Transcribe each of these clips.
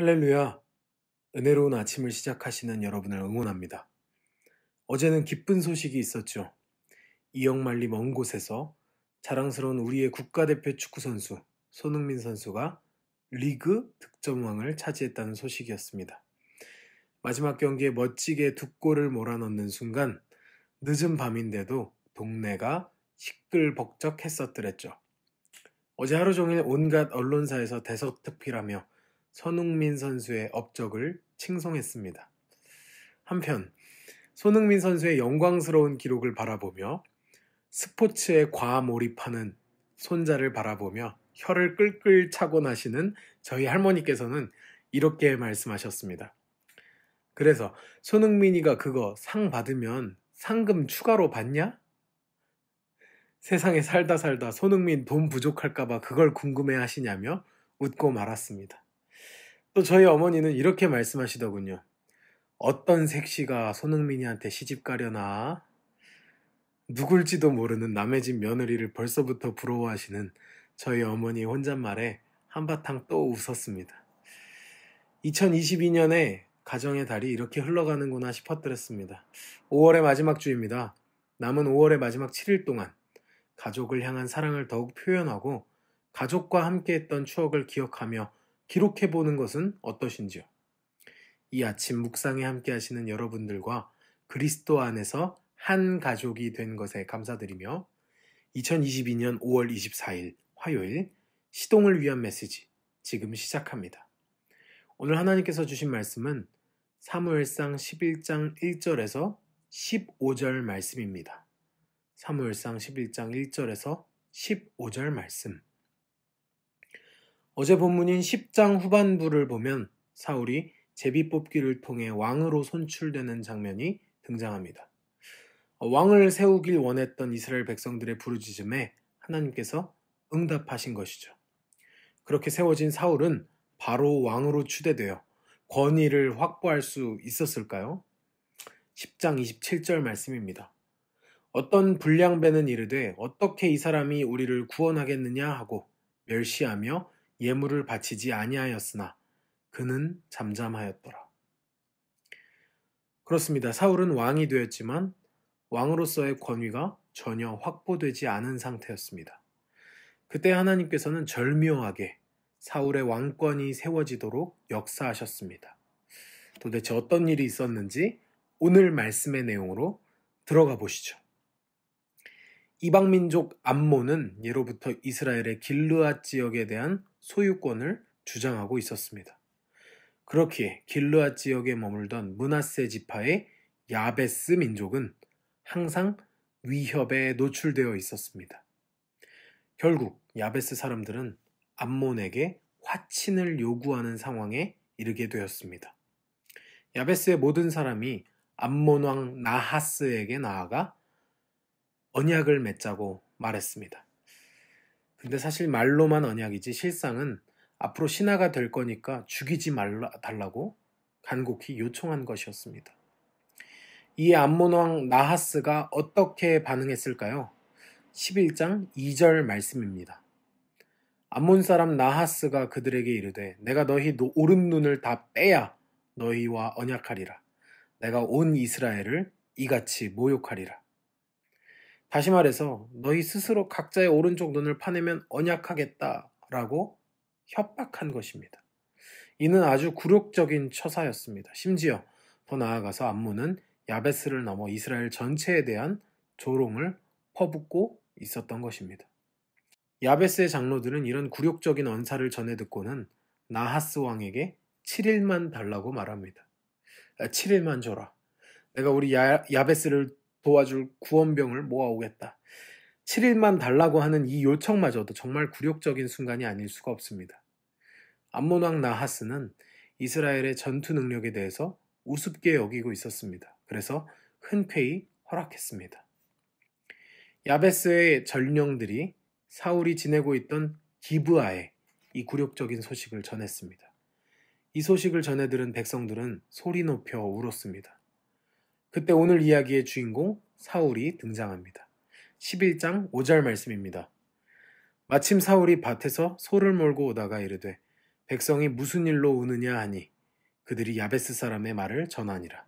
할렐루야, 은혜로운 아침을 시작하시는 여러분을 응원합니다. 어제는 기쁜 소식이 있었죠. 이역만리 먼 곳에서 자랑스러운 우리의 국가대표 축구선수 손흥민 선수가 리그 득점왕을 차지했다는 소식이었습니다. 마지막 경기에 멋지게 두 골을 몰아넣는 순간 늦은 밤인데도 동네가 시끌벅적했었더랬죠. 어제 하루 종일 온갖 언론사에서 대서특필하며 손흥민 선수의 업적을 칭송했습니다. 한편 손흥민 선수의 영광스러운 기록을 바라보며 스포츠에 과몰입하는 손자를 바라보며 혀를 끌끌 차고 나시는 저희 할머니께서는 이렇게 말씀하셨습니다. 그래서 손흥민이가 그거 상 받으면 상금 추가로 받냐? 세상에 살다 손흥민 돈 부족할까봐 그걸 궁금해 하시냐며 웃고 말았습니다. 또 저희 어머니는 이렇게 말씀하시더군요. 어떤 색시가 손흥민이한테 시집 가려나? 누굴지도 모르는 남의 집 며느리를 벌써부터 부러워하시는 저희 어머니 혼잣말에 한바탕 또 웃었습니다. 2022년에 가정의 달이 이렇게 흘러가는구나 싶었더랬습니다. 5월의 마지막 주입니다. 남은 5월의 마지막 7일 동안 가족을 향한 사랑을 더욱 표현하고 가족과 함께했던 추억을 기억하며 기록해보는 것은 어떠신지요? 이 아침 묵상에 함께 하시는 여러분들과 그리스도 안에서 한 가족이 된 것에 감사드리며 2022년 5월 24일 화요일 시동을 위한 메시지 지금 시작합니다. 오늘 하나님께서 주신 말씀은 사무엘상 11장 1절에서 15절 말씀입니다. 사무엘상 11장 1절에서 15절 말씀. 어제 본문인 10장 후반부를 보면 사울이 제비뽑기를 통해 왕으로 선출되는 장면이 등장합니다. 왕을 세우길 원했던 이스라엘 백성들의 부르짖음에 하나님께서 응답하신 것이죠. 그렇게 세워진 사울은 바로 왕으로 추대되어 권위를 확보할 수 있었을까요? 10장 27절 말씀입니다. 어떤 불량배는 이르되 어떻게 이 사람이 우리를 구원하겠느냐 하고 멸시하며 예물을 바치지 아니하였으나 그는 잠잠하였더라. 그렇습니다. 사울은 왕이 되었지만 왕으로서의 권위가 전혀 확보되지 않은 상태였습니다. 그때 하나님께서는 절묘하게 사울의 왕권이 세워지도록 역사하셨습니다. 도대체 어떤 일이 있었는지 오늘 말씀의 내용으로 들어가 보시죠. 이방민족 암몬은 예로부터 이스라엘의 길르앗 지역에 대한 소유권을 주장하고 있었습니다. 그렇기에 길르앗 지역에 머물던 므낫세 지파의 야베스 민족은 항상 위협에 노출되어 있었습니다. 결국 야베스 사람들은 암몬에게 화친을 요구하는 상황에 이르게 되었습니다. 야베스의 모든 사람이 암몬 왕 나하스에게 나아가 언약을 맺자고 말했습니다. 근데 사실 말로만 언약이지 실상은 앞으로 신하가 될 거니까 죽이지 달라고 간곡히 요청한 것이었습니다. 이에 암몬 왕 나하스가 어떻게 반응했을까요? 11장 2절 말씀입니다. 암몬 사람 나하스가 그들에게 이르되 내가 너희 오른 눈을 다 빼야 너희와 언약하리라. 내가 온 이스라엘을 이같이 모욕하리라. 다시 말해서 너희 스스로 각자의 오른쪽 눈을 파내면 언약하겠다라고 협박한 것입니다. 이는 아주 굴욕적인 처사였습니다. 심지어 더 나아가서 암몬은 야베스를 넘어 이스라엘 전체에 대한 조롱을 퍼붓고 있었던 것입니다. 야베스의 장로들은 이런 굴욕적인 언사를 전해 듣고는 나하스 왕에게 7일만 달라고 말합니다. 7일만 줘라. 내가 우리 야베스를 도와줄 구원병을 모아오겠다. 7일만 달라고 하는 이 요청마저도 정말 굴욕적인 순간이 아닐 수가 없습니다. 암몬 왕 나하스는 이스라엘의 전투 능력에 대해서 우습게 여기고 있었습니다. 그래서 흔쾌히 허락했습니다. 야베스의 전령들이 사울이 지내고 있던 기브아에 이 굴욕적인 소식을 전했습니다. 이 소식을 전해 들은 백성들은 소리 높여 울었습니다. 그때 오늘 이야기의 주인공 사울이 등장합니다. 11장 5절 말씀입니다. 마침 사울이 밭에서 소를 몰고 오다가 이르되 백성이 무슨 일로 우느냐 하니 그들이 야베스 사람의 말을 전하니라.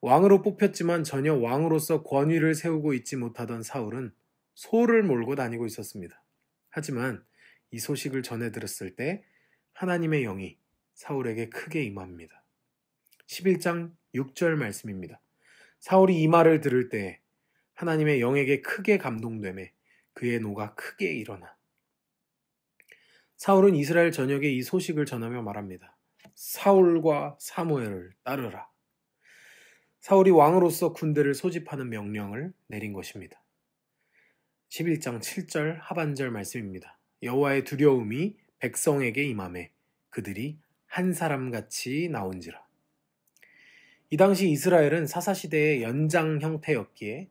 왕으로 뽑혔지만 전혀 왕으로서 권위를 세우고 있지 못하던 사울은 소를 몰고 다니고 있었습니다. 하지만 이 소식을 전해 들었을 때 하나님의 영이 사울에게 크게 임합니다. 11장 6절 말씀입니다. 사울이 이 말을 들을 때 하나님의 영에게 크게 감동되매 그의 노가 크게 일어나. 사울은 이스라엘 전역에 이 소식을 전하며 말합니다. 사울과 사무엘을 따르라. 사울이 왕으로서 군대를 소집하는 명령을 내린 것입니다. 11장 7절 하반절 말씀입니다. 여호와의 두려움이 백성에게 임하매 그들이 한 사람같이 나온지라. 이 당시 이스라엘은 사사시대의 연장 형태였기에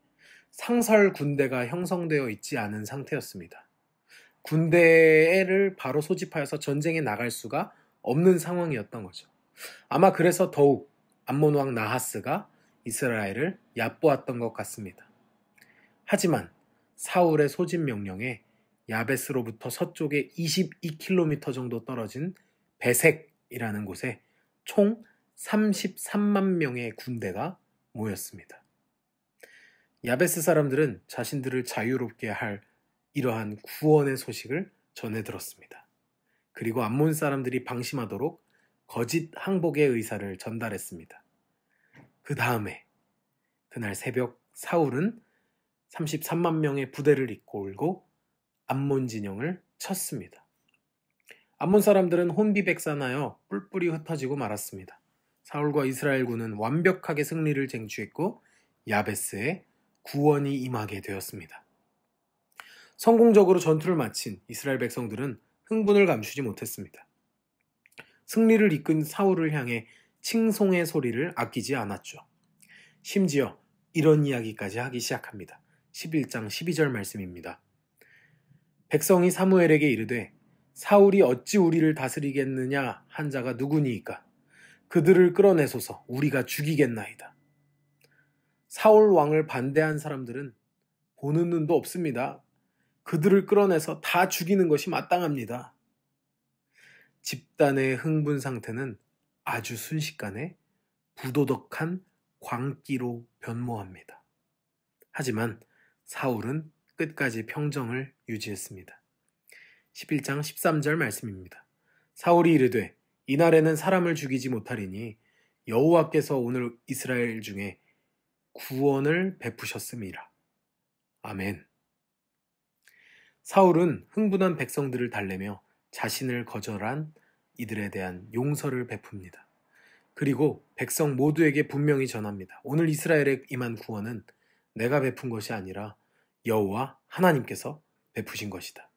상설 군대가 형성되어 있지 않은 상태였습니다. 군대를 바로 소집하여서 전쟁에 나갈 수가 없는 상황이었던 거죠. 아마 그래서 더욱 암몬 왕 나하스가 이스라엘을 얕보았던 것 같습니다. 하지만 사울의 소집 명령에 야베스로부터 서쪽에 22km 정도 떨어진 베색이라는 곳에 총 33만 명의 군대가 모였습니다. 야베스 사람들은 자신들을 자유롭게 할 이러한 구원의 소식을 전해 들었습니다. 그리고 암몬 사람들이 방심하도록 거짓 항복의 의사를 전달했습니다. 그 다음에 그날 새벽 사울은 33만 명의 부대를 이끌고 암몬 진영을 쳤습니다. 암몬 사람들은 혼비백산하여 뿔뿔이 흩어지고 말았습니다. 사울과 이스라엘군은 완벽하게 승리를 쟁취했고 야베스에 구원이 임하게 되었습니다. 성공적으로 전투를 마친 이스라엘 백성들은 흥분을 감추지 못했습니다. 승리를 이끈 사울을 향해 칭송의 소리를 아끼지 않았죠. 심지어 이런 이야기까지 하기 시작합니다. 11장 12절 말씀입니다. 백성이 사무엘에게 이르되 사울이 어찌 우리를 다스리겠느냐 한 자가 누구니이까 그들을 끌어내소서 우리가 죽이겠나이다. 사울 왕을 반대한 사람들은 보는 눈도 없습니다. 그들을 끌어내서 다 죽이는 것이 마땅합니다. 집단의 흥분 상태는 아주 순식간에 부도덕한 광기로 변모합니다. 하지만 사울은 끝까지 평정을 유지했습니다. 11장 13절 말씀입니다. 사울이 이르되 이날에는 사람을 죽이지 못하리니 여호와께서 오늘 이스라엘 중에 구원을 베푸셨음이라. 아멘. 사울은 흥분한 백성들을 달래며 자신을 거절한 이들에 대한 용서를 베풉니다. 그리고 백성 모두에게 분명히 전합니다. 오늘 이스라엘에 임한 구원은 내가 베푼 것이 아니라 여호와 하나님께서 베푸신 것이다.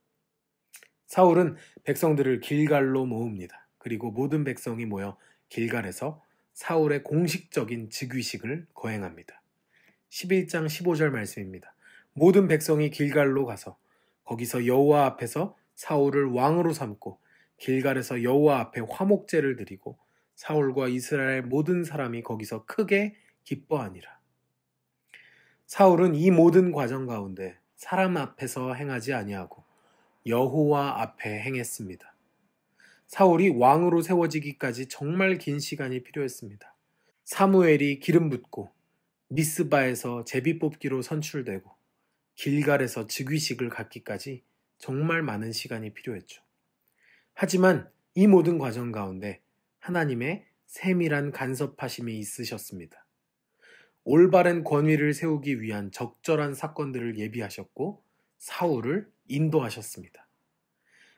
사울은 백성들을 길갈로 모읍니다. 그리고 모든 백성이 모여 길갈에서 사울의 공식적인 즉위식을 거행합니다. 11장 15절 말씀입니다. 모든 백성이 길갈로 가서 거기서 여호와 앞에서 사울을 왕으로 삼고 길갈에서 여호와 앞에 화목제를 드리고 사울과 이스라엘 모든 사람이 거기서 크게 기뻐하니라. 사울은 이 모든 과정 가운데 사람 앞에서 행하지 아니하고 여호와 앞에 행했습니다. 사울이 왕으로 세워지기까지 정말 긴 시간이 필요했습니다. 사무엘이 기름 붓고 미스바에서 제비 뽑기로 선출되고 길갈에서 즉위식을 갖기까지 정말 많은 시간이 필요했죠. 하지만 이 모든 과정 가운데 하나님의 세밀한 간섭하심이 있으셨습니다. 올바른 권위를 세우기 위한 적절한 사건들을 예비하셨고 사울을 인도하셨습니다.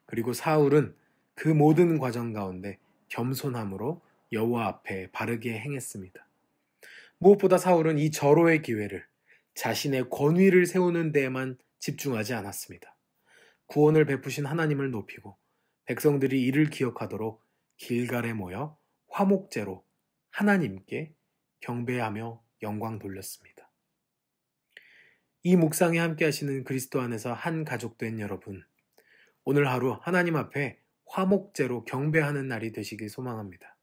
그리고 사울은 그 모든 과정 가운데 겸손함으로 여호와 앞에 바르게 행했습니다. 무엇보다 사울은 이 절호의 기회를 자신의 권위를 세우는 데에만 집중하지 않았습니다. 구원을 베푸신 하나님을 높이고 백성들이 이를 기억하도록 길갈에 모여 화목제로 하나님께 경배하며 영광 돌렸습니다. 이 묵상에 함께 하시는 그리스도 안에서 한 가족 된 여러분, 오늘 하루 하나님 앞에 화목제로 경배하는 날이 되시길 소망합니다.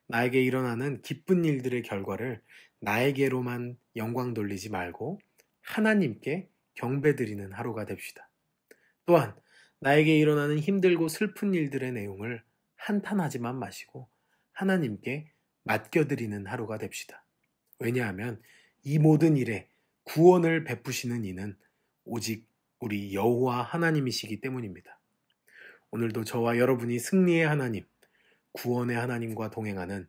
나에게 일어나는 기쁜 일들의 결과를 나에게로만 영광 돌리지 말고 하나님께 경배드리는 하루가 됩시다. 또한 나에게 일어나는 힘들고 슬픈 일들의 내용을 한탄하지만 마시고 하나님께 맡겨드리는 하루가 됩시다. 왜냐하면 이 모든 일에 구원을 베푸시는 이는 오직 우리 여호와 하나님이시기 때문입니다. 오늘도 저와 여러분이 승리의 하나님, 구원의 하나님과 동행하는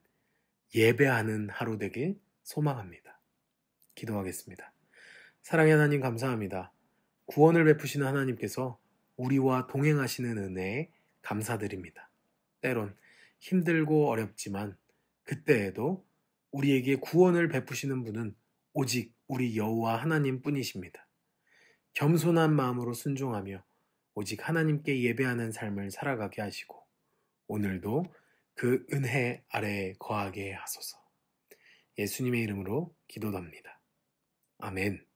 예배하는 하루 되길 소망합니다. 기도하겠습니다. 사랑의 하나님 감사합니다. 구원을 베푸시는 하나님께서 우리와 동행하시는 은혜에 감사드립니다. 때론 힘들고 어렵지만 그때에도 우리에게 구원을 베푸시는 분은 오직 우리 여호와 하나님 뿐이십니다. 겸손한 마음으로 순종하며 오직 하나님께 예배하는 삶을 살아가게 하시고 오늘도 그 은혜 아래에 거하게 하소서. 예수님의 이름으로 기도합니다. 아멘.